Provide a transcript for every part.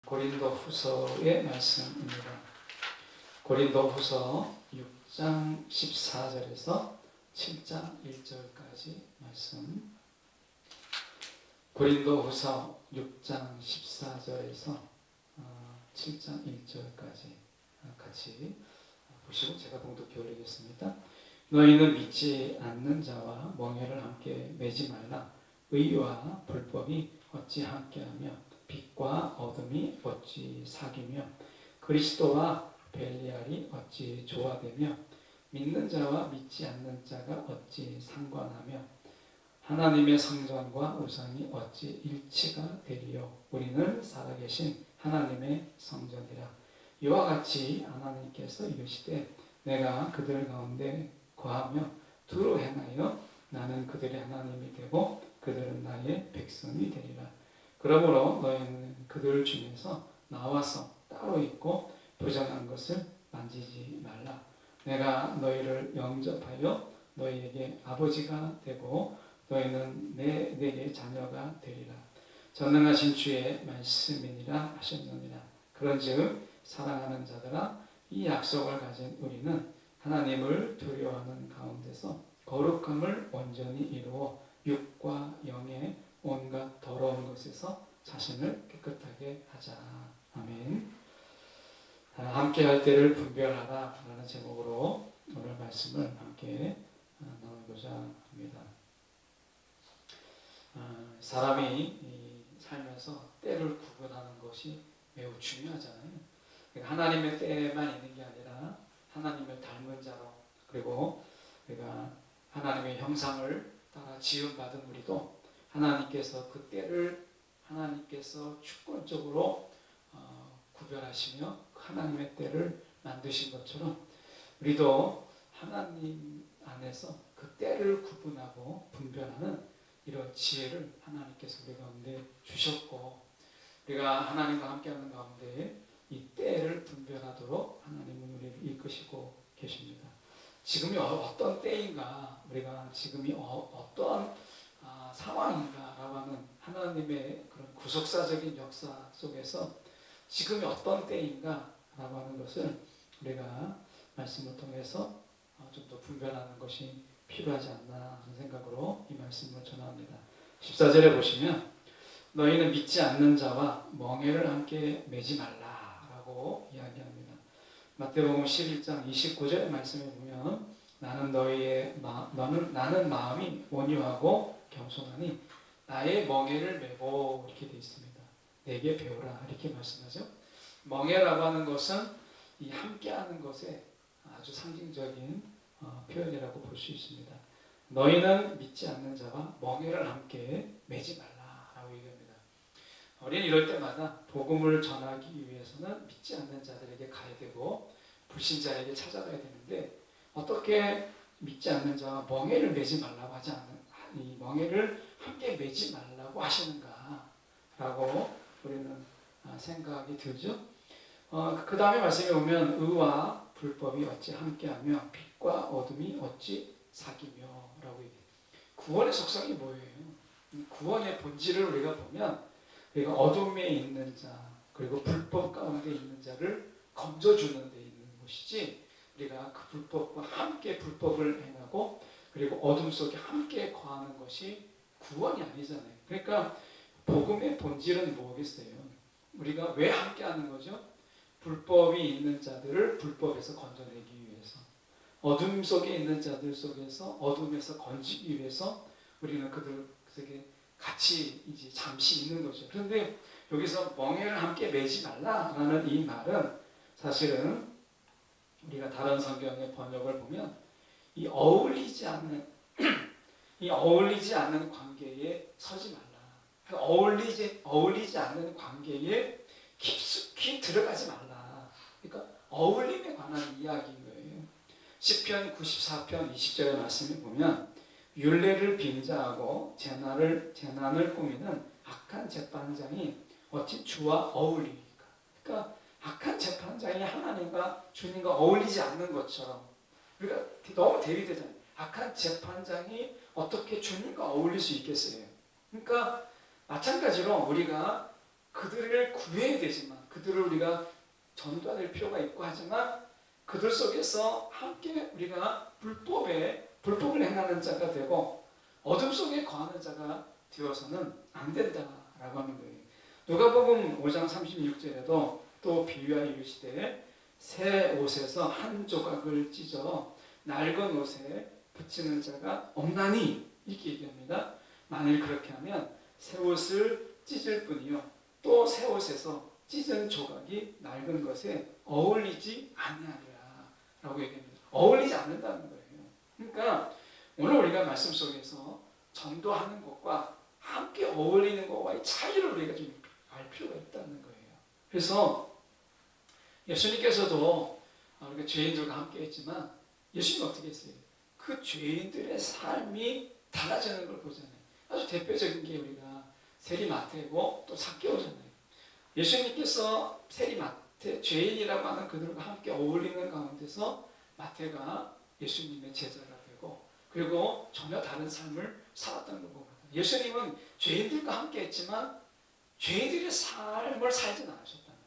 고린도후서의 말씀입니다. 고린도후서 6장 14절에서 7장 1절까지 말씀. 고린도후서 6장 14절에서 7장 1절까지 같이 보시고 제가 봉독해 올리겠습니다. 너희는 믿지 않는 자와 멍에를 함께 매지 말라. 의와 불법이 어찌 함께하며 빛과 어둠이 어찌 사귀며 그리스도와 벨리알이 어찌 조화되며 믿는 자와 믿지 않는 자가 어찌 상관하며 하나님의 성전과 우상이 어찌 일치가 되리요. 우리는 살아계신 하나님의 성전이라. 이와 같이 하나님께서 이르시되 내가 그들 가운데 거하며 두루 행하여 나는 그들의 하나님이 되고 그들은 나의 백성이 되리라. 그러므로 너희는 그들 중에서 나와서 따로 있고 부정한 것을 만지지 말라. 내가 너희를 영접하여 너희에게 아버지가 되고 너희는 내게 자녀가 되리라. 전능하신 주의 말씀이니라 하셨느니라. 그런즉 사랑하는 자들아, 이 약속을 가진 우리는 하나님을 두려워하는 가운데서 거룩함을 온전히 이루어 육과 영의 온갖 더러운 것에서 자신을 깨끗하게 하자. 아멘. 함께 할 때를 분별하라 라는 제목으로 오늘 말씀을 함께 나누고자 합니다. 사람이 살면서 때를 구분하는 것이 매우 중요하잖아요. 그러니까 하나님의 때만 있는 게 아니라 하나님을 닮은 자로, 그리고 우리가 하나님의 형상을 따라 지음받은 우리도 하나님께서 그 때를 하나님께서 주권적으로 구별하시며 하나님의 때를 만드신 것처럼 우리도 하나님 안에서 그 때를 구분하고 분별하는 이런 지혜를 하나님께서 우리 가운데 주셨고, 우리가 하나님과 함께하는 가운데 이 때를 분별하도록 하나님은 우리를 이끄시고 계십니다. 지금이 어떤 때인가, 우리가 지금이 어떤 상황인가라고 하는 하나님의 그런 구속사적인 역사 속에서 지금이 어떤 때인가라고 하는 것을 우리가 말씀을 통해서 좀 더 분별하는 것이 필요하지 않나 하는 생각으로 이 말씀을 전합니다. 14절에 보시면 너희는 믿지 않는 자와 멍에를 함께 매지 말라라고 이야기합니다. 마태복음 11장 29절의 말씀에 보면 나는 나는 마음이 온유하고 겸손하니 나의 멍에를 메고 이렇게 되어 있습니다. 내게 배우라 이렇게 말씀하죠. 멍에라고 하는 것은 이 함께하는 것의 아주 상징적인 표현이라고 볼 수 있습니다. 너희는 믿지 않는 자와 멍에를 함께 매지 말라라고 얘기합니다. 우리는 이럴 때마다 복음을 전하기 위해서는 믿지 않는 자들에게 가야 되고 불신자에게 찾아가야 되는데, 어떻게 믿지 않는 자와 멍에를 매지 말라고 하지 않는, 이 멍에를 함께 매지 말라고 하시는가라고 우리는 생각이 들죠. 그 다음에 말씀에 보면 의와 불법이 어찌 함께하며 빛과 어둠이 어찌 사귀며 라고 얘기해요. 구원의 속성이 뭐예요? 구원의 본질을 우리가 보면 우리가 어둠에 있는 자 그리고 불법 가운데 있는 자를 건져주는 데 있는 것이지, 우리가 그 불법과 함께 불법을 행하고 그리고 어둠 속에 함께 거하는 것이 구원이 아니잖아요. 그러니까 복음의 본질은 뭐겠어요? 우리가 왜 함께 하는 거죠? 불법이 있는 자들을 불법에서 건져내기 위해서, 어둠 속에 있는 자들 속에서 어둠에서 건지기 위해서 우리는 그들에게 같이 이제 잠시 있는 거죠. 그런데 여기서 멍에를 함께 매지 말라라는 이 말은 사실은 우리가 다른 성경의 번역을 보면 이 어울리지 않는 관계에 서지 말라. 어울리지 않는 관계에 깊숙이 들어가지 말라. 그러니까 어울림에 관한 이야기인 거예요. 시편 94편 20절의 말씀을 보면 율례를 빙자하고 재난을 꾸미는 악한 재판장이 어찌 주와 어울리니까. 그러니까 악한 재판장이 하나님과 주님과 어울리지 않는 것처럼 우리가 너무 대비되잖아요. 악한 재판장이 어떻게 주님과 어울릴 수 있겠어요? 그러니까 마찬가지로 우리가 그들을 구해야 되지만 그들을 우리가 전도할 필요가 있고 하지만 그들 속에서 함께 우리가 불법을 행하는 자가 되고 어둠 속에 거하는 자가 되어서는 안 된다라고 하는 거예요. 누가복음 5장 36절에도 또 비유하여 이르시되 새 옷에서 한 조각을 찢어 낡은 옷에 붙이는 자가 없나니 이렇게 얘기합니다. 만일 그렇게 하면 새 옷을 찢을 뿐이요 또 새 옷에서 찢은 조각이 낡은 것에 어울리지 아니하리라 라고 얘기합니다. 어울리지 않는다는 거예요. 그러니까 오늘 우리가 말씀 속에서 전도하는 것과 함께 어울리는 것과의 차이를 우리가 좀 알 필요가 있다는 거예요. 그래서 예수님께서도 우리가 죄인들과 함께 했지만 예수님은 어떻게 했어요? 그 죄인들의 삶이 달라지는 걸 보잖아요. 아주 대표적인 게 우리가 세리마태고 또 삭개오잖아요. 예수님께서 세리마태 죄인이라고 하는 그들과 함께 어울리는 가운데서 마태가 예수님의 제자가 되고 그리고 전혀 다른 삶을 살았다는 걸 보거든요. 예수님은 죄인들과 함께 했지만 죄인들의 삶을 살지는 않으셨다는 거예요.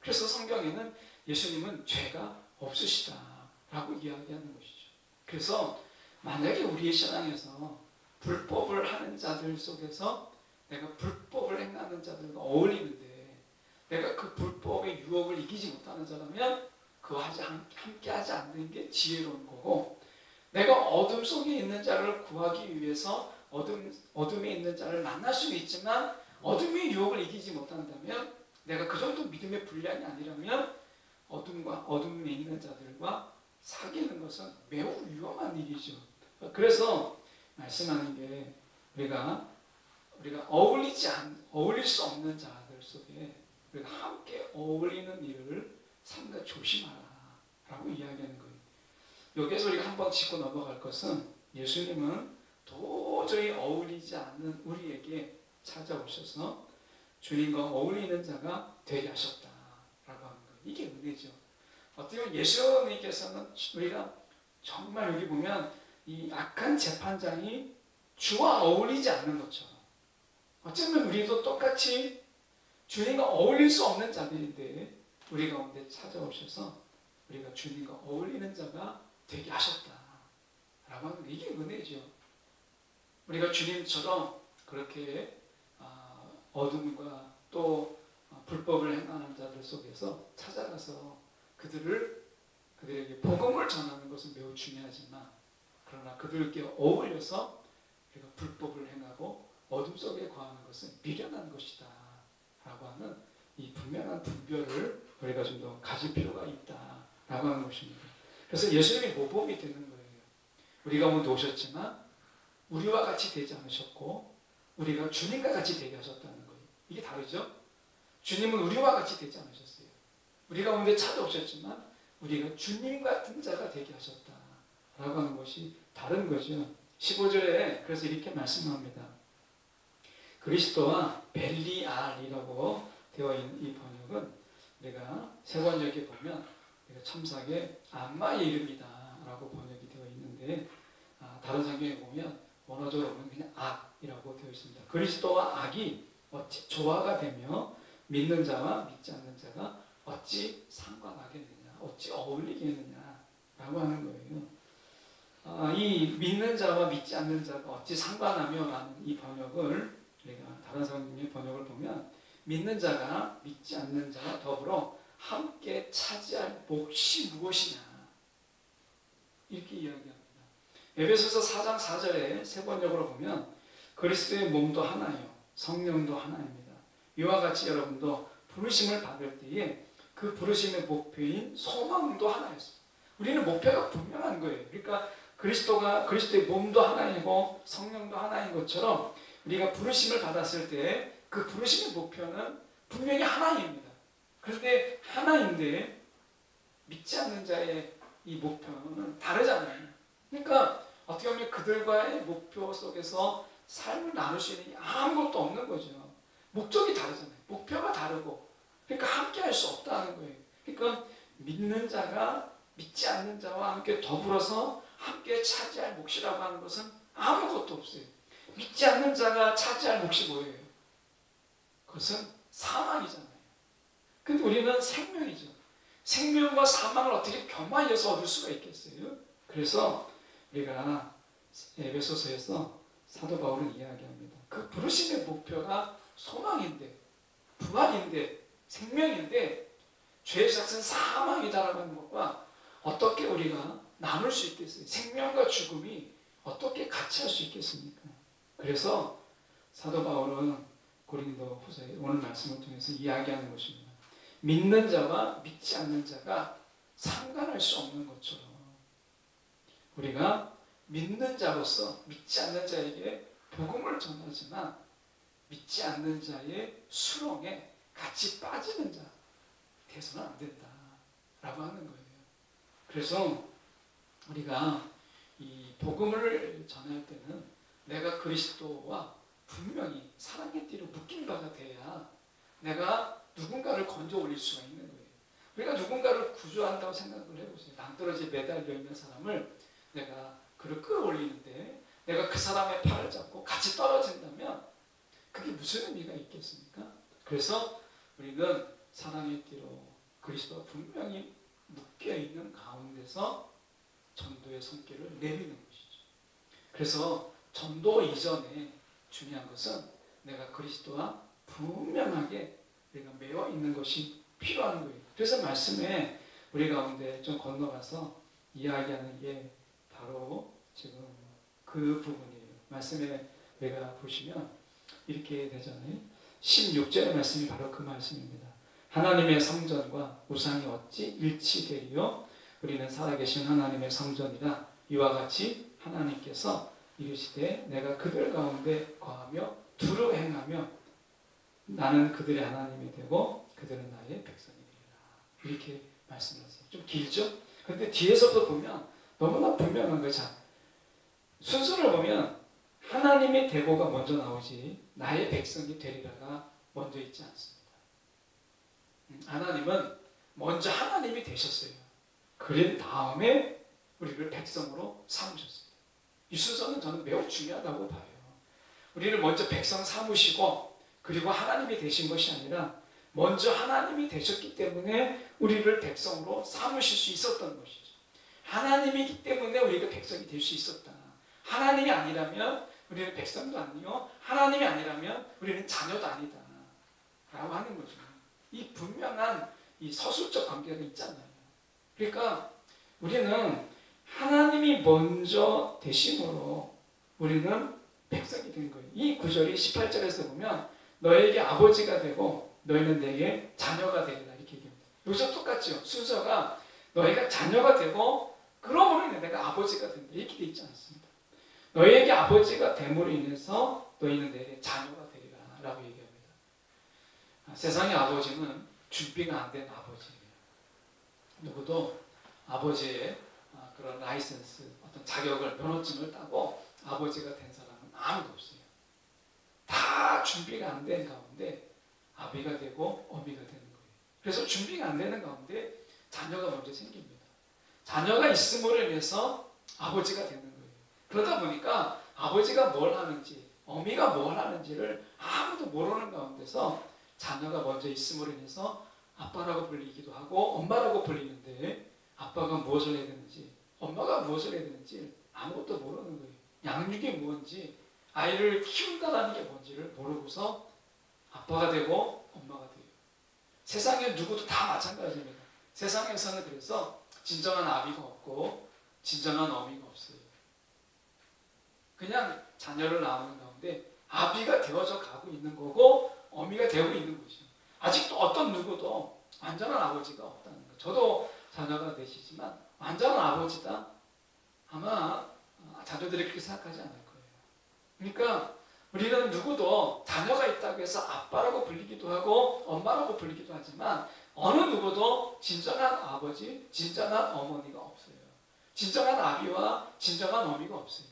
그래서 성경에는 예수님은 죄가 없으시다라고 이야기하는 것이죠. 그래서 만약에 우리의 신앙에서 불법을 하는 자들 속에서 내가 불법을 행하는 자들과 어울리는데 내가 그 불법의 유혹을 이기지 못하는 자라면 그와 함께하지 않는 게 지혜로운 거고 내가 어둠 속에 있는 자를 구하기 위해서 어둠에 있는 자를 만날 수는 있지만 어둠의 유혹을 이기지 못한다면 내가 그 정도 믿음의 분량이 아니라면 어둠에 있는 자들과 사귀는 것은 매우 위험한 일이죠. 그래서 말씀하는 게 우리가 어울릴 수 없는 자들 속에 우리가 함께 어울리는 일을 삼가 조심하라 라고 이야기하는 거예요. 여기에서 우리가 한번 짚고 넘어갈 것은 예수님은 도저히 어울리지 않는 우리에게 찾아오셔서 주님과 어울리는 자가 되게 하셨다라고 하는 거예요. 이게 은혜죠. 어떻게 보면 예수님께서는 우리가 정말 여기 보면 이 악한 재판장이 주와 어울리지 않는 것처럼 어쩌면 우리도 똑같이 주님과 어울릴 수 없는 자들인데 우리 가운데 찾아오셔서 우리가 주님과 어울리는 자가 되게 하셨다라고 하는 게 이게 은혜죠. 우리가 주님처럼 그렇게 어둠과 또 불법을 행하는 자들 속에서 찾아가서 그들에게 복음을 전하는 것은 매우 중요하지만 그러나 그들께 어울려서 우리가 불법을 행하고 어둠 속에 거하는 것은 미련한 것이다 라고 하는 이 분명한 분별을 우리가 좀 더 가질 필요가 있다 라고 하는 것입니다. 그래서 예수님이 모범이 되는 거예요. 우리 가운데 오셨지만 우리와 같이 되지 않으셨고 우리가 주님과 같이 되게 하셨다는 거예요. 이게 다르죠? 주님은 우리와 같이 되지 않으셨어요. 우리 가운데 찾아오셨지만 우리가 주님 같은 자가 되게 하셨다라고 하는 것이 다른 거죠. 15절에 그래서 이렇게 말씀합니다. 그리스도와 벨리알이라고 되어 있는 이 번역은 우리가 세번역에 보면 첨삭에 악마의 이름이다 라고 번역이 되어 있는데 다른 성경에 보면 원어적으로 보면 그냥 악이라고 되어 있습니다. 그리스도와 악이 어찌 조화가 되며 믿는 자와 믿지 않는 자가 어찌 상관하겠느냐 어찌 어울리겠느냐 라고 하는 거예요. 이 믿는 자와 믿지 않는 자가 어찌 상관하며 라는 이 번역을 우리가 다른 성경의 번역을 보면 믿는 자가 믿지 않는 자와 더불어 함께 차지할 몫이 무엇이냐 이렇게 이야기합니다. 에베소서 4장 4절에 세 번역으로 보면 그리스도의 몸도 하나요 성령도 하나입니다. 이와 같이 여러분도 부르심을 받을 때에 그 부르심의 목표인 소망도 하나였어요. 우리는 목표가 분명한 거예요. 그러니까 그리스도의 몸도 하나이고 성령도 하나인 것처럼 우리가 부르심을 받았을 때 그 부르심의 목표는 분명히 하나입니다. 그런데 하나인데 믿지 않는 자의 이 목표는 다르잖아요. 그러니까 어떻게 보면 그들과의 목표 속에서 삶을 나눌 수 있는 게 아무것도 없는 거죠. 목적이 다르잖아요. 목표가 다르고 그러니까 함께 할 수 없다는 거예요. 그러니까 믿는 자가 믿지 않는 자와 함께 더불어서 함께 차지할 몫이라고 하는 것은 아무것도 없어요. 믿지 않는 자가 차지할 몫이 뭐예요? 그것은 사망이잖아요. 근데 우리는 생명이죠. 생명과 사망을 어떻게 겸하여서 얻을 수가 있겠어요? 그래서 우리가 에베소서에서 사도 바울은 이야기합니다. 그 부르심의 목표가 소망인데, 부활인데, 생명인데 죄의 삭은 사망이다라고 하는 것과 어떻게 우리가 나눌 수 있겠어요? 생명과 죽음이 어떻게 같이 할 수 있겠습니까? 그래서 사도 바울은 고린도 후서의 오늘 말씀을 통해서 이야기하는 것입니다. 믿는 자와 믿지 않는 자가 상관할 수 없는 것처럼 우리가 믿는 자로서 믿지 않는 자에게 복음을 전하지만 믿지 않는 자의 수렁에 같이 빠지는 자 돼서는 안 된다라고 하는 거예요. 그래서 우리가 이 복음을 전할 때는 내가 그리스도와 분명히 사랑의 띠로 묶인 바가 돼야 내가 누군가를 건져 올릴 수가 있는 거예요. 우리가 누군가를 구조한다고 생각을 해보세요. 낭떠러지에 매달려 있는 사람을 내가 그를 끌어올리는데 내가 그 사람의 팔을 잡고 같이 떨어진다면 그게 무슨 의미가 있겠습니까? 그래서 우리는 사랑의 띠로 그리스도와 분명히 묶여있는 가운데서 전도의 손길을 내미는 것이죠. 그래서 전도 이전에 중요한 것은 내가 그리스도와 분명하게 우리가 매어 있는 것이 필요한 거예요. 그래서 말씀에 우리 가운데 좀 건너가서 이야기하는 게 바로 지금 그 부분이에요. 말씀에 우리가 보시면 이렇게 되잖아요. 16절의 말씀이 바로 그 말씀입니다. 하나님의 성전과 우상이 어찌 일치되리요? 우리는 살아계신 하나님의 성전이라. 이와 같이 하나님께서 이르시되 내가 그들 가운데 거하며 두루 행하며 나는 그들의 하나님이 되고 그들은 나의 백성이 되리라. 이렇게 말씀하세요. 좀 길죠? 그런데 뒤에서도 보면 너무나 분명한 거죠. 순서를 보면 하나님이 되고가 먼저 나오지 나의 백성이 되리라가 먼저 있지 않습니다. 하나님은 먼저 하나님이 되셨어요. 그런 다음에 우리를 백성으로 삼으셨어요. 이 순서는 저는 매우 중요하다고 봐요. 우리를 먼저 백성 삼으시고 그리고 하나님이 되신 것이 아니라 먼저 하나님이 되셨기 때문에 우리를 백성으로 삼으실 수 있었던 것이죠. 하나님이기 때문에 우리가 백성이 될 수 있었다. 하나님이 아니라면 우리는 백성도 아니요 하나님이 아니라면 우리는 자녀도 아니다 라고 하는 거죠. 이 분명한 이 서술적 관계가 있잖아요. 그러니까 우리는 하나님이 먼저 되심으로 우리는 백성이 된 거예요. 이 구절이 18절에서 보면 너에게 아버지가 되고 너희는 내게 자녀가 되리라 이렇게 얘기합니다. 여기서 똑같죠. 순서가 너희가 자녀가 되고 그러므로 인해 내가 아버지가 된다 이렇게 돼 있지 않습니다. 너희에게 아버지가 됨으로 인해서 너희는 내게 자녀가 되리라 라고 얘기합니다. 세상의 아버지는 준비가 안 된 아버지예요. 누구도 아버지의 그런 라이센스, 어떤 자격을, 면허증을 따고 아버지가 된 사람은 아무도 없어요. 다 준비가 안 된 가운데 아비가 되고 어미가 되는 거예요. 그래서 준비가 안 되는 가운데 자녀가 먼저 생깁니다. 자녀가 있음으로 인해서 아버지가 되는 거예요. 그러다 보니까 아버지가 뭘 하는지, 어미가 뭘 하는지를 아무도 모르는 가운데서 자녀가 먼저 있음으로 인해서 아빠라고 불리기도 하고 엄마라고 불리는데 아빠가 무엇을 해야 되는지, 엄마가 무엇을 해야 되는지 아무것도 모르는 거예요. 양육이 뭔지, 아이를 키운다라는 게 뭔지를 모르고서 아빠가 되고 엄마가 돼요. 세상에 누구도 다 마찬가지입니다. 세상에서는 그래서 진정한 아비가 없고 진정한 어미가 없어요. 그냥 자녀를 낳는 가운데 아비가 되어져 가고 있는 거고 어미가 되고 있는 거죠. 아직도 어떤 누구도 완전한 아버지가 없다는 거예요. 저도 자녀가 되시지만 완전한 아버지다? 아마 자녀들이 그렇게 생각하지 않을 거예요. 그러니까 우리는 누구도 자녀가 있다고 해서 아빠라고 불리기도 하고 엄마라고 불리기도 하지만 어느 누구도 진정한 아버지, 진정한 어머니가 없어요. 진정한 아비와 진정한 어미가 없어요.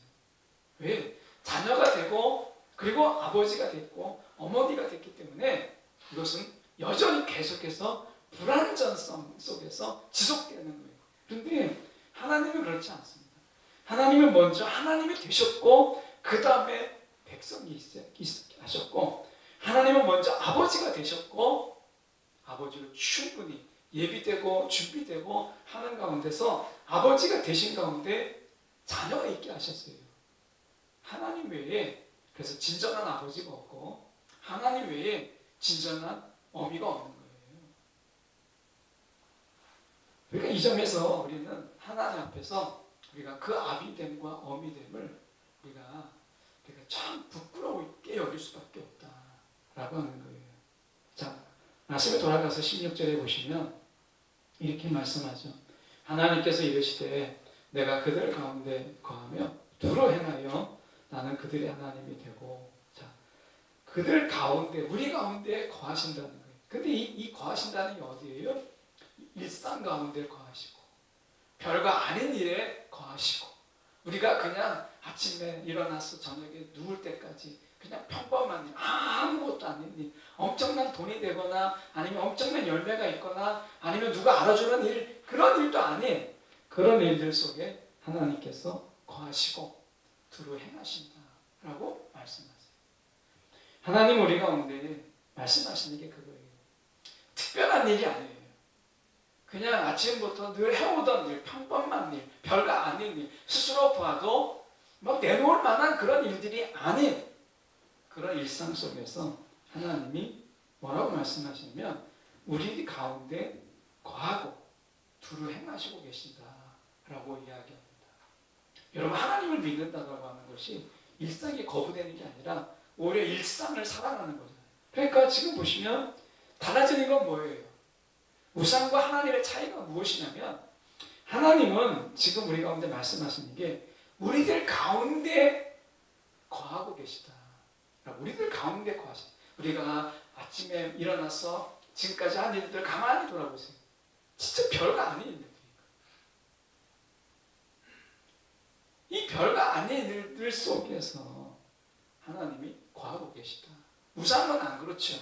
왜? 자녀가 되고 그리고 아버지가 됐고 어머니가 됐기 때문에 이것은 여전히 계속해서 불안전성 속에서 지속되는 거예요. 그런데 하나님은 그렇지 않습니다. 하나님은 먼저 하나님이 되셨고 그 다음에 백성이 하셨고 하나님은 먼저 아버지가 되셨고 아버지를 충분히 예비되고 준비되고 하는 가운데서 아버지가 되신 가운데 자녀가 있게 하셨어요. 하나님 외에 그래서 진정한 아버지가 없고 하나님 외에 진정한 어미가 없는 거예요. 그러니까 이 점에서 우리는 하나님 앞에서 우리가 그 아비됨과 어미됨을 우리가 참 부끄러우게 여길 수밖에 없다라고 하는 거예요. 자, 말씀에 돌아가서 16절에 보시면 이렇게 말씀하죠. 하나님께서 이르시되 내가 그들 가운데 거하며 두루 행하여 나는 그들의 하나님이 되고, 자, 그들 가운데 우리 가운데 거하신다는 거예요. 근데 이 거하신다는 게 어디예요? 일상 가운데 거하시고 별거 아닌 일에 거하시고 우리가 그냥 아침에 일어나서 저녁에 누울 때까지 그냥 평범한 일, 아무것도 아닌 일, 엄청난 돈이 되거나 아니면 엄청난 열매가 있거나 아니면 누가 알아주는 일, 그런 일도 아닌 그런 일들 속에 하나님께서 거하시고 두루 행하신다라고 말씀하세요. 하나님 우리 가운데 말씀하시는 게 그거예요. 특별한 일이 아니에요. 그냥 아침부터 늘 해오던 일, 평범한 일, 별거 아닌 일, 스스로 봐도 막 내놓을 만한 그런 일들이 아닌 그런 일상 속에서 하나님이 뭐라고 말씀하시냐면 우리 가운데 거하고 두루 행하시고 계신다라고 이야기합니다. 여러분, 하나님을 믿는다고 하는 것이 일상이 거부되는 게 아니라 오히려 일상을 살아가는 거잖아요. 그러니까 지금 보시면 달라지는 건 뭐예요? 우상과 하나님의 차이가 무엇이냐면 하나님은 지금 우리 가운데 말씀하시는 게 우리들 가운데 거하고 계시다. 우리들 가운데 거하시다. 우리가 아침에 일어나서 지금까지 한 일들 가만히 돌아보세요. 진짜 별거 아닌 일들이니까. 이 별거 아닌 일들 속에서 하나님이 거하고 계시다. 우상은 안 그렇죠.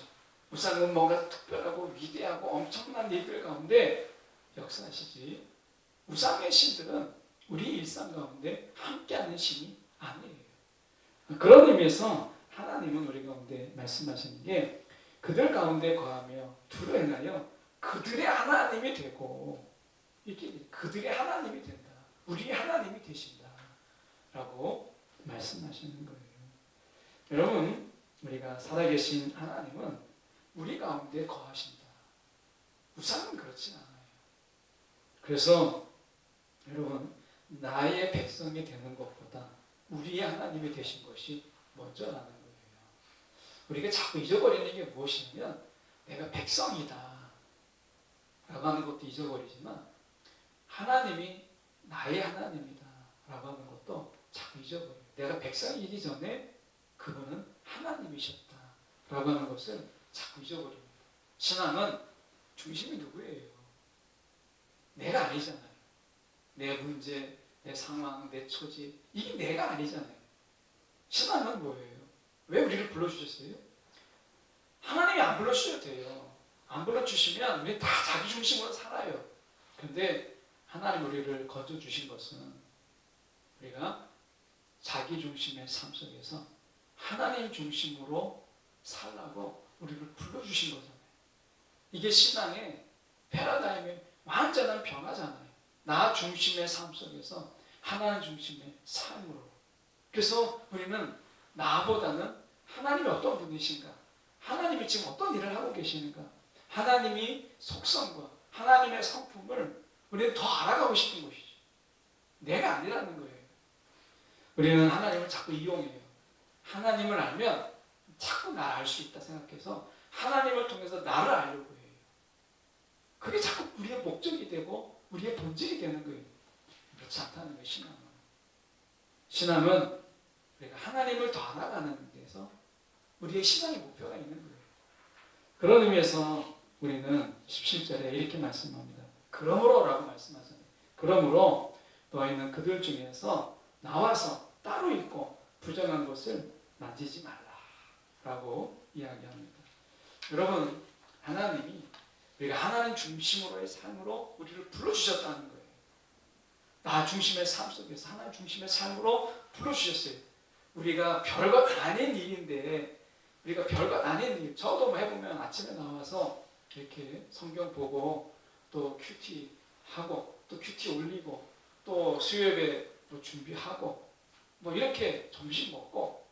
우상은 뭔가 특별하고 위대하고 엄청난 일들 가운데 역사하시지, 우상의 신들은 우리 일상 가운데 함께하는 신이 아니에요. 그런 의미에서 하나님은 우리 가운데 말씀하시는 게 그들 가운데 거하며 두루 행하여 그들의 하나님이 되고, 이게 그들의 하나님이 된다. 우리의 하나님이 되신다. 라고 말씀하시는 거예요. 여러분, 우리가 살아계신 하나님은 우리 가운데 거하신다. 우상은 그렇진 않아요. 그래서 여러분, 나의 백성이 되는 것보다 우리의 하나님이 되신 것이 먼저라는 거예요. 우리가 자꾸 잊어버리는 게 무엇이냐면 내가 백성이다 라고 하는 것도 잊어버리지만 하나님이 나의 하나님이다 라고 하는 것도 자꾸 잊어버려요. 내가 백성이기 전에 그분은 하나님이셨다 라고 하는 것을 자꾸 잊어버립니다. 신앙은 중심이 누구예요? 내가 아니잖아요. 내 문제, 내 상황, 내 처지, 이게 내가 아니잖아요. 신앙은 뭐예요? 왜 우리를 불러주셨어요? 하나님이 안 불러주셔도 돼요. 안 불러주시면 우리 다 자기 중심으로 살아요. 근데 하나님 우리를 거둬주신 것은 우리가 자기 중심의 삶 속에서 하나님 중심으로 살라고 우리를 불러주신 거잖아요. 이게 신앙의 패러다임의 완전한 변화잖아요. 나 중심의 삶 속에서 하나님 중심의 삶으로. 그래서 우리는 나보다는 하나님이 어떤 분이신가, 하나님이 지금 어떤 일을 하고 계시는가, 하나님이 속성과 하나님의 성품을 우리는 더 알아가고 싶은 것이죠. 내가 아니라는 거예요. 우리는 하나님을 자꾸 이용해요. 하나님을 알면 자꾸 나를 알 수 있다 생각해서 하나님을 통해서 나를 알려고 해요. 그게 자꾸 우리의 목적이 되고 우리의 본질이 되는 거예요. 그렇지 않다는 거예요. 신앙은 우리가 하나님을 더 알아가는 데서 우리의 신앙의 목표가 있는 거예요. 그런 의미에서 우리는 17절에 이렇게 말씀합니다. 그러므로 라고 말씀하잖아요. 그러므로 너희는 그들 중에서 나와서 따로 있고 부정한 것을 만지지 말라 라고 이야기합니다. 여러분, 하나님이 우리가 하나님 중심으로의 삶으로 우리를 불러주셨다는 거예요. 나 중심의 삶 속에서 하나님 중심의 삶으로 불러주셨어요. 우리가 별것 아닌 일인데, 우리가 별것 아닌 일, 저도 뭐 해보면 아침에 나와서 이렇게 성경 보고 또 큐티 하고 또 큐티 올리고 또 수요예배 뭐 준비하고 뭐 이렇게 점심 먹고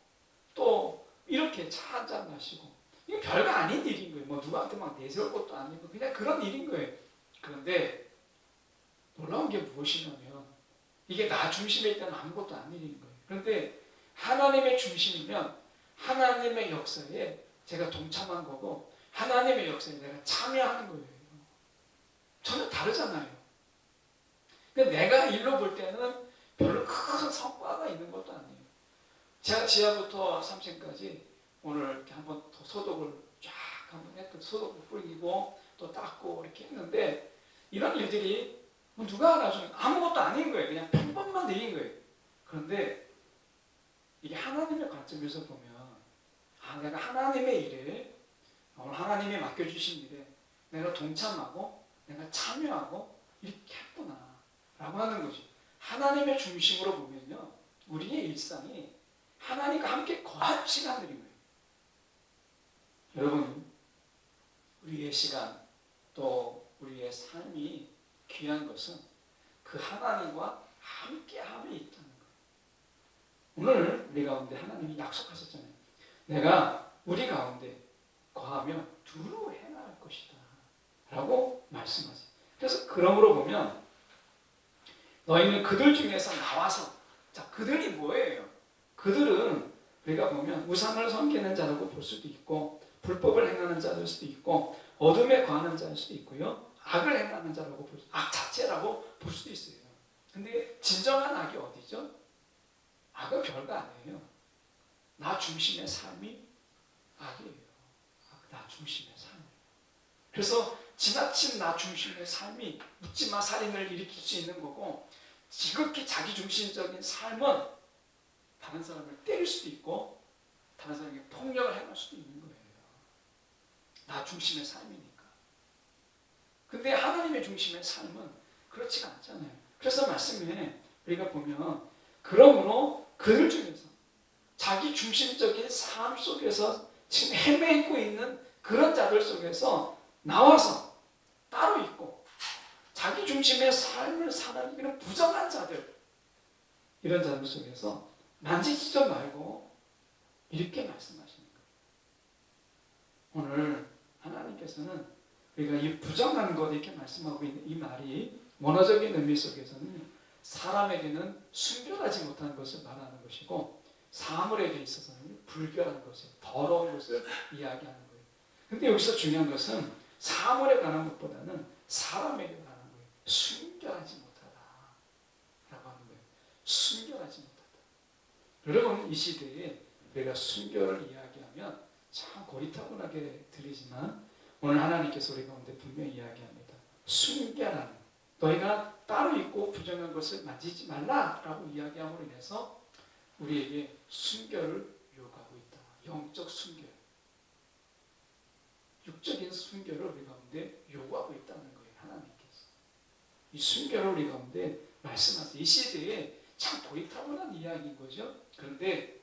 또 이렇게 차 한잔 마시고 이게 별거 아닌 일인 거예요. 뭐 누구한테 막 내세울 것도 아니고 그냥 그런 일인 거예요. 그런데 놀라운 게 무엇이냐면 이게 나 중심일 때는 아무것도 아닌 일인 거예요. 그런데 하나님의 중심이면 하나님의 역사에 제가 동참한 거고 하나님의 역사에 내가 참여하는 거예요. 전혀 다르잖아요. 근데 내가 일로 볼 때는 별로 큰 성과가 있는 것도 아니에요. 제가 지하부터 3층까지 오늘 이렇게 한번 더 소독을 쫙 한번 했고 소독을 뿌리고 또 닦고 이렇게 했는데 이런 일들이 뭐 누가 알아주는 아무것도 아닌 거예요. 그냥 평범한 일인 거예요. 그런데 이게 하나님의 관점에서 보면 내가 하나님의 일에 오늘 하나님이 맡겨주신 일에 내가 동참하고 내가 참여하고 이렇게 했구나 라고 하는 거죠. 하나님의 중심으로 보면요 우리의 일상이 하나님과 함께 거한 시간들인 거예요. 여러분 우리의 시간 또 우리의 삶이 귀한 것은 그 하나님과 함께함에 있다는 거예요. 오늘 우리 가운데 하나님이 약속하셨잖아요. 내가 우리 가운데 거하며 두루 행할 것이다 라고 말씀하세요. 그래서 그러므로 보면 너희는 그들 중에서 나와서 자 그들이 뭐예요? 그들은 우리가 보면 우상을 섬기는 자라고 볼 수도 있고 불법을 행하는 자일 수도 있고 어둠에 거하는 자일 수도 있고요. 악을 행하는 자라고 볼 악 자체라고 볼 수도 있어요. 근데 진정한 악이 어디죠? 악은 별거 아니에요. 나 중심의 삶이 악이에요. 나 중심의 삶. 그래서 지나친 나 중심의 삶이 묻지마 살인을 일으킬 수 있는 거고 지극히 자기중심적인 삶은 다른 사람을 때릴 수도 있고 다른 사람에게 폭력을 행할 수도 있는 거예요. 나 중심의 삶이니까. 근데 하나님의 중심의 삶은 그렇지가 않잖아요. 그래서 말씀에 우리가 보면 그러므로 그들 중에서 자기 중심적인 삶 속에서 지금 헤매고 있는 그런 자들 속에서 나와서 따로 있고 자기 중심의 삶을 살아가는 부정한 자들 이런 자들 속에서 만지지 좀 말고 이렇게 말씀하시는 거예요. 오늘 하나님께서는 우리가 이 부정한 것 이렇게 말씀하고 있는 이 말이 원어적인 의미 속에서는 사람에게는 순결하지 못한 것을 말하는 것이고 사물에게 있어서는 불결한 것을 더러운 것을 이야기하는 거예요. 근데 여기서 중요한 것은 사물에 관한 것보다는 사람에게 관한 거예요. 순결하지 못하다 라고 하는 거예요. 순결하지 못하다. 여러분 이 시대에 우리가 순결을 이야기하면 참 고리타분하게 들리지만 오늘 하나님께서 우리 가운데 분명히 이야기합니다. 순결한 너희가 따로 있고 부정한 것을 만지지 말라라고 이야기함으로 인해서 우리에게 순결을 요구하고 있다. 영적 순결, 육적인 순결을 우리 가운데 요구하고 있다는 거예요. 하나님께서 이 순결을 우리 가운데 말씀하세요. 이 시대에 참 고리타분한 이야기인 거죠. 그런데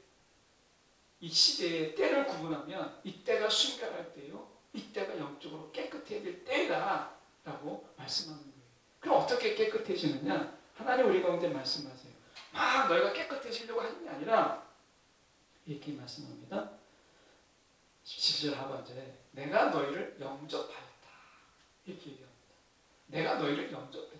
이 시대의 때를 구분하면 이때가 순결할 때요, 이때가 영적으로 깨끗해야 될 때다 라고 말씀하는 거예요. 그럼 어떻게 깨끗해지느냐? 하나님 우리 가운데 말씀하세요. 막 너희가 깨끗해지려고 하는 게 아니라 이렇게 말씀합니다. 17절 하반절에 내가 너희를 영접하였다 이렇게 얘기합니다. 내가 너희를 영접했다.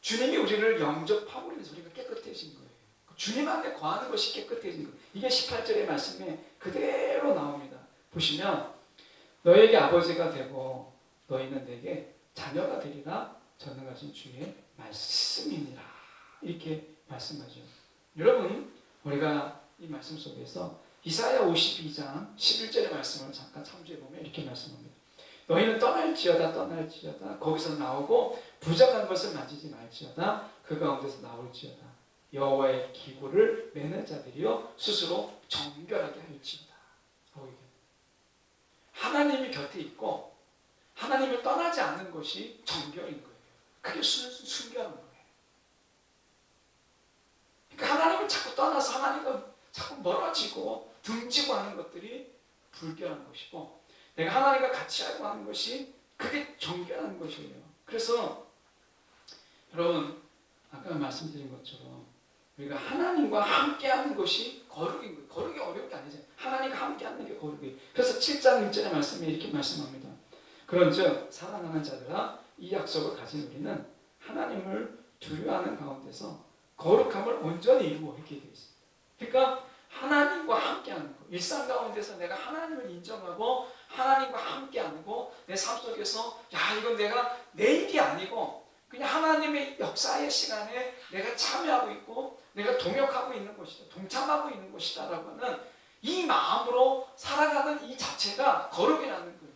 주님이 우리를 영접하고 그래서 우리가 깨끗해진 거예요. 주님 안에 거하는 것이 깨끗해진 거예요. 이게 18절의 말씀에 그대로 나옵니다. 보시면 너에게 아버지가 되고 너희는 내게 자녀가 되리라 전능하신 주의 말씀이니라 이렇게 말씀하죠. 여러분 우리가 이 말씀 속에서 이사야 52장 11절의 말씀을 잠깐 참조해 보면 이렇게 말씀합니다. 너희는 떠날지어다 떠날지어다 거기서 나오고 부정한 것을 만지지 말지어다 그 가운데서 나올지어다 여호와의 기구를 매는 자들이여 스스로 정결하게 할지어다. 하나님이 곁에 있고 하나님을 떠나지 않는 것이 정결인 거예요. 그게 순결한 거예요. 그러니까 하나님을 자꾸 떠나서 하나님과 자꾸 멀어지고 등지고 하는 것들이 불결한 것이고 내가 하나님과 같이 하고 하는 것이 그게 정결한 것이에요. 그래서 여러분 아까 말씀드린 것처럼 우리가 하나님과 함께하는 것이 거룩인 거예요. 거룩이 어려운 게 아니죠. 하나님과 함께하는 게 거룩이에요. 그래서 7장 1절의 말씀에 이렇게 말씀합니다. 그런즉 사랑하는 자들아 이 약속을 가진 우리는 하나님을 두려워하는 가운데서 거룩함을 온전히 이루고 이렇게 되어 있습니다. 그러니까 하나님과 함께하는 거. 일상 가운데서 내가 하나님을 인정하고 하나님과 함께하는 거. 내 삶 속에서 야 이건 내가 내 일이 아니고 그냥 하나님의 역사의 시간에 내가 참여하고 있고 내가 동역하고 있는 것이다. 동참하고 있는 것이다 라고 하는 이 마음으로 살아가는 이 자체가 거룩이라는 거예요.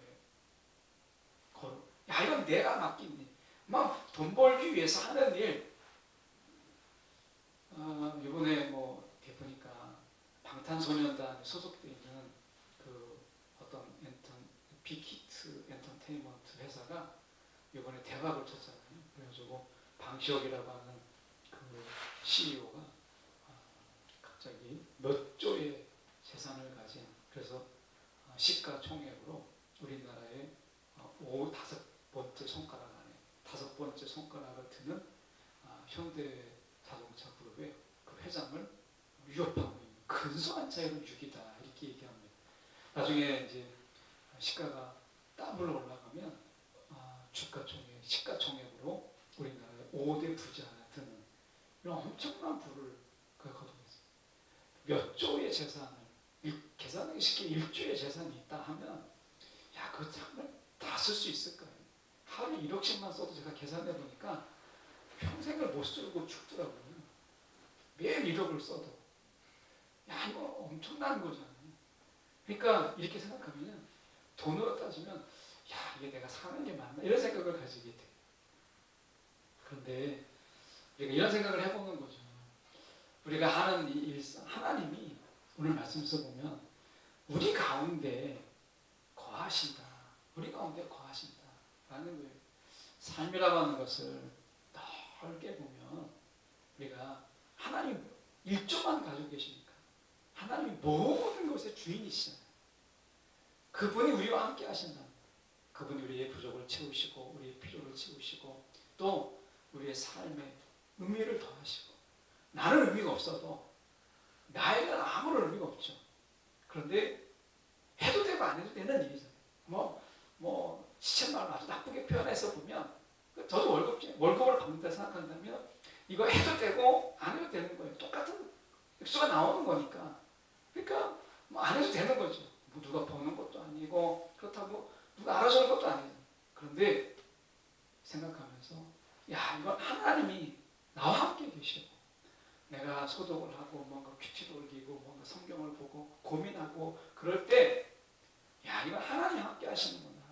거룩. 야 이건 내가 맡긴 일. 막 돈 벌기 위해서 하는 일. 이번에 뭐 이렇게 보니까 방탄소년단에 소속되어 있는 그 어떤 빅히트 엔터테인먼트 회사가 이번에 대박을 쳤잖아요. 그래가지고 방시혁이라고 하는 그 CEO가 갑자기 몇 조의 재산을 가진 그래서 시가총액으로 우리나라의 다섯 번째 손가락 안에 다섯 번째 손가락을 드는 현대자동차 그룹의 그 회장을 위협하고 있는 근소한 차이로 6이다 이렇게 얘기합니다. 나중에 이제 시가가 더블로 올라가면 시가총액으로 우리나라의 5대 부자 하나 드는 이런 엄청난 부를 거두겠습니다. 몇 조의 재산을 계산하기 쉽게 1조의 재산이 있다 하면 야 그 장을 다 쓸 수 있을까요? 하루에 1억씩만 써도 제가 계산해 보니까 평생을 못 쓰고 죽더라고요. 매일 1억을 써도 야 이거 엄청난 거잖아요. 그러니까 이렇게 생각하면 돈으로 따지면 야 이게 내가 사는 게 맞나 이런 생각을 가지게 돼요. 그런데 우리가 이런 생각을 해보는 거죠. 우리가 하는 이 일상 하나님이 오늘 말씀에서 보면 우리 가운데 거하신다. 우리 가운데 거하신다 라는 거예요. 삶이라고 하는 것을 넓게 보면 우리가 하나님 1조만 가지고 계십니까? 하나님이 모든 것의 주인이시잖아요. 그분이 우리와 함께 하신다. 그분이 우리의 부족을 채우시고 우리의 필요를 채우시고 또 우리의 삶에 의미를 더하시고 나는 의미가 없어도 나에게는 아무런 의미가 없죠. 그런데 해도 되고 안 해도 되는 일이잖아요. 시쳇말로 아주 나쁘게 표현해서 보면 저도 월급을 받는다 생각한다면 이거 해도 되고 안 해도 되는 거예요. 똑같은 액수가 나오는 거니까. 그러니까 안 해도 되는 거죠. 누가 버는 것도 아니고 그렇다고 누가 알아주는 것도 아니죠. 그런데 생각하면서 야 이건 하나님이 나와 함께 계시고 내가 소독을 하고 뭔가 큐티도 올리고 뭔가 성경을 보고 고민하고 그럴 때 야 이건 하나님이 함께 하시는구나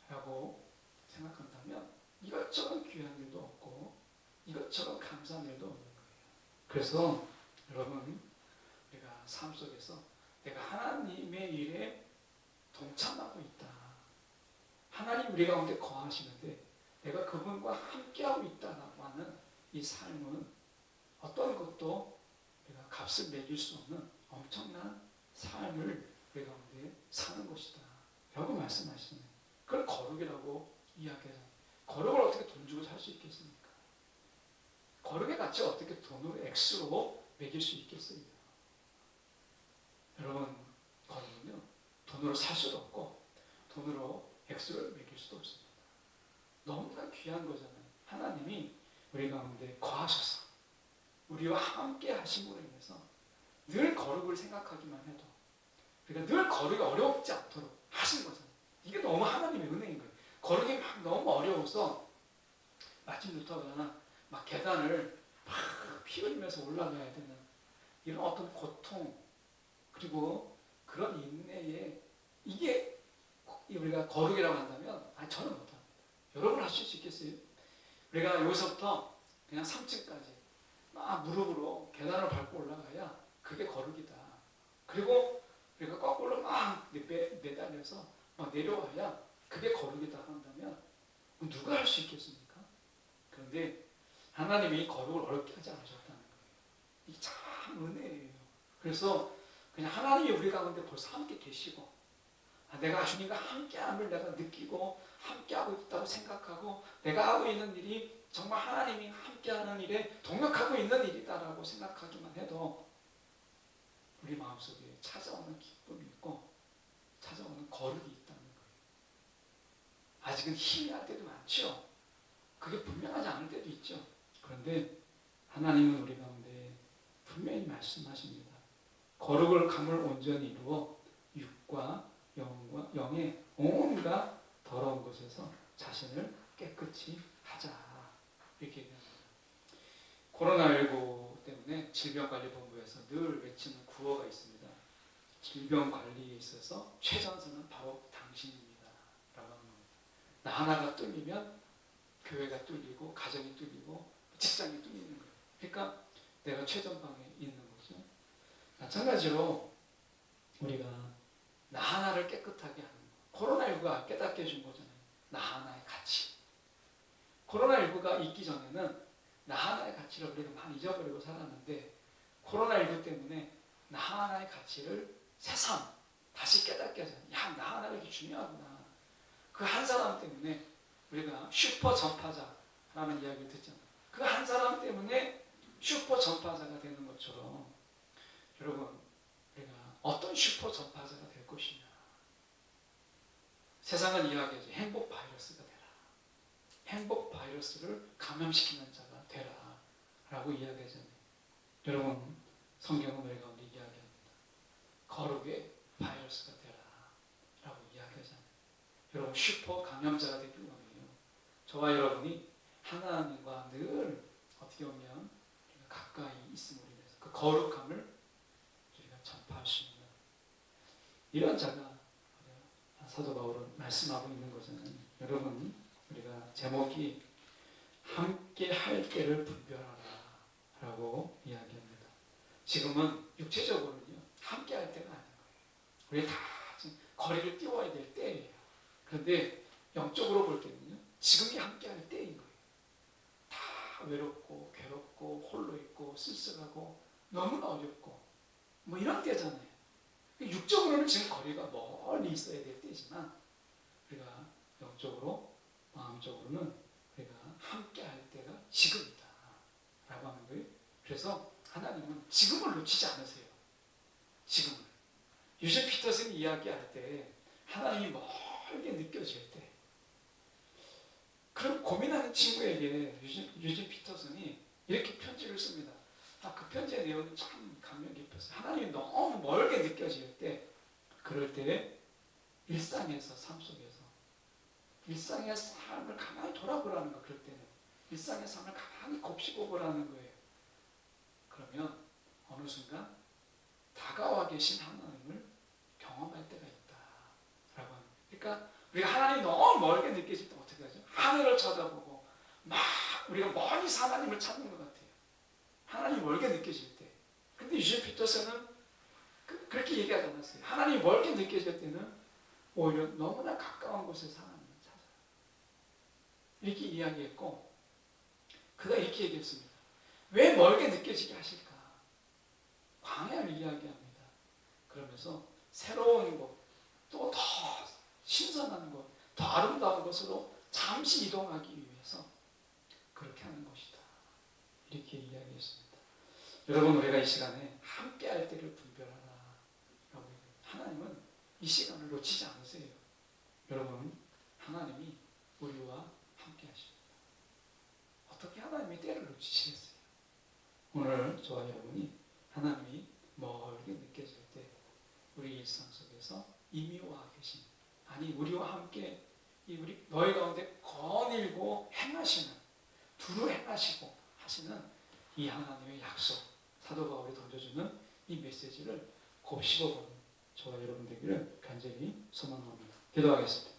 라고 생각한다면 이것저것 귀한 일도 없고 이것저것 감사한 일도 없는 거예요. 그래서 여러분 우리가 삶 속에서 내가 하나님의 일에 동참하고 있다. 하나님 우리 가운데 거하시는데 내가 그분과 함께하고 있다라고 하는 이 삶은 어떤 것도 우리가 값을 매길 수 없는 엄청난 삶을 우리 가운데 사는 것이다 라고 말씀하시는 그걸 거룩이라고 이야기해요. 거룩을 어떻게 돈 주고 살 수 있겠습니까? 거룩의 가치가 어떻게 돈으로 액수로 매길 수 있겠어요? 여러분 거룩은요 돈으로 살 수도 없고 돈으로 액수를 매길 수도 없습니다. 너무나 귀한 거잖아요. 하나님이 우리 가운데 거하셔서 우리와 함께 하심으로 인해서 늘 거룩을 생각하기만 해도 우리가 늘 거룩이 어렵지 않도록 하신 거잖아요. 이게 너무 하나님의 은혜인 거예요. 거룩이 막 너무 어려워서 아침부터 막 계단을 막 피 흘리면서 올라가야 되는 이런 어떤 고통 그리고 그런 인내에 이게 우리가 거룩이라고 한다면 저는 못합니다. 여러분 하실 수 있겠어요? 우리가 여기서부터 그냥 3층까지 막 무릎으로 계단을 밟고 올라가야 그게 거룩이다. 그리고 우리가 거꾸로 막 매달려서 막 내려와야 그게 거룩이다 한다면 누가 할 수 있겠습니까? 그런데 하나님이 거룩을 어렵게 하지 않으셨다는 거예요. 이게 참 은혜예요. 그래서 그냥 하나님이 우리 가운데 벌써 함께 계시고 내가 주님과 함께함을 내가 느끼고 함께하고 있다고 생각하고 내가 하고 있는 일이 정말 하나님이 함께하는 일에 동역하고 있는 일이다라고 생각하기만 해도 우리 마음속에 찾아오는 기쁨이 있고 찾아오는 거룩이 있다는 거예요. 아직은 희미할 때도 많죠. 그게 분명하지 않을 때도 있죠. 그런데 하나님은 우리 가운데 분명히 말씀하십니다. 거룩을 감을 온전히 이루어 육과 영과 영의 온갖 더러운 것에서 자신을 깨끗이 하자. 이렇게 얘기합니다. 코로나19 때문에 질병관리본부에서 늘 외치는 구호가 있습니다. 질병관리에 있어서 최전선은 바로 당신입니다. 라고 하는 겁니다. 나 하나가 뚫리면 교회가 뚫리고 가정이 뚫리고 직장이 뚫리는 거예요. 그러니까 내가 최전방에 있는 거죠. 마찬가지로 우리가 나 하나를 깨끗하게 하는 거. 코로나19가 깨닫게 해준 거잖아요. 나 하나의 가치. 코로나19가 있기 전에는 나 하나의 가치를 우리가 많이 잊어버리고 살았는데 코로나19 때문에 나 하나의 가치를 새삼 다시 깨닫게 하잖아요. 야, 나 하나가 이렇게 중요하구나. 그 한 사람 때문에 우리가 슈퍼 전파자라는 이야기를 듣잖아요. 그 한 사람 때문에 슈퍼 전파자가 되는 것처럼 여러분 우리가 어떤 슈퍼 전파자가 될 것이냐. 세상은 이야기하죠. 행복 바이러스가 되라. 행복 바이러스를 감염시키는 자가 되라. 라고 이야기하잖아요. 여러분 성경은 우리 가운데 이야기합니다. 거룩의 바이러스가 되라. 라고 이야기하잖아요. 여러분 슈퍼 감염자가 되길 원해요. 저와 여러분이 하나님과 늘 어떻게 보면 가까이 있음으로 인해서 그 거룩함을 우리가 전파할 수 있는 이런 자가 사도 바울은 말씀하고 있는 거잖아요. 여러분 우리가 제목이 함께 할 때를 분별하라 라고 이야기합니다. 지금은 육체적으로는요 함께 할 때가 아닌 거예요. 우리 다 지금 거리를 띄워야 될 때예요. 그런데 영적으로 볼 때는요 지금이 함께 할 때인 거예요. 다 외롭고 괴롭고 홀로 있고 쓸쓸하고 너무나 어렵고 뭐 이런 때잖아요. 육적으로는 지금 거리가 멀리 있어야 될 때지만 우리가 영적으로 마음적으로는 우리가 함께 할 때가 지금이다 라고 하는 거예요. 그래서 하나님은 지금을 놓치지 않으세요. 지금을. 유진 피터슨이 이야기할 때 하나님이 멀게 느껴질 때 그럼 고민하는 친구에게 유진 피터슨이 이렇게 편지를 씁니다. 그 편지의 내용이 참 감명 깊었어요. 하나님이 너무 멀게 느껴질 때 그럴 때 일상에서 삶 속에서 일상의 삶을 가만히 돌아보라는 거. 그럴 때는 일상의 삶을 가만히 곱씹어 보라는 거예요. 그러면 어느 순간 다가와 계신 하나님을 경험할 때가 있다 라고 합니다. 그러니까 우리가 하나님이 너무 멀게 느껴질 때 어떻게 하죠? 하늘을 쳐다보고 막 우리가 멀리서 하나님을 찾는 것 같아요. 하나님이 멀게 느껴질 때. 근데 유진 피터슨은 그렇게 얘기하지 않았어요. 하나님이 멀게 느껴질 때는 오히려 너무나 가까운 곳에서 하나님을 찾아요. 이렇게 이야기했고 그가 이렇게 얘기했습니다. 왜 멀게 느껴지게 하실까? 광야를 이야기합니다. 그러면서 새로운 곳, 또 더 신선한 곳, 더 아름다운 곳으로 잠시 이동하기 위해서 그렇게 하는 것이다. 이렇게 이야기했습니다. 여러분 우리가 이 시간에 함께 할 때를 분별하라 라고 하나님은 이 시간을 놓치지 않으세요. 여러분 하나님이 우리와 함께 하십니다. 어떻게 하나님이 때를 놓치시겠어요? 오늘 저와 여러분이 하나님이 멀게 느껴질 때 우리 일상 속에서 이미 와 계신 아니 우리와 함께 우리 너희 가운데 거닐고 행하시는 두루 행하시고 하시는 이 하나님의 약속 사도 바울이 던져주는 이 메시지를 곱씹어보는 저와 여러분 되기를 간절히 소망합니다. 기도하겠습니다.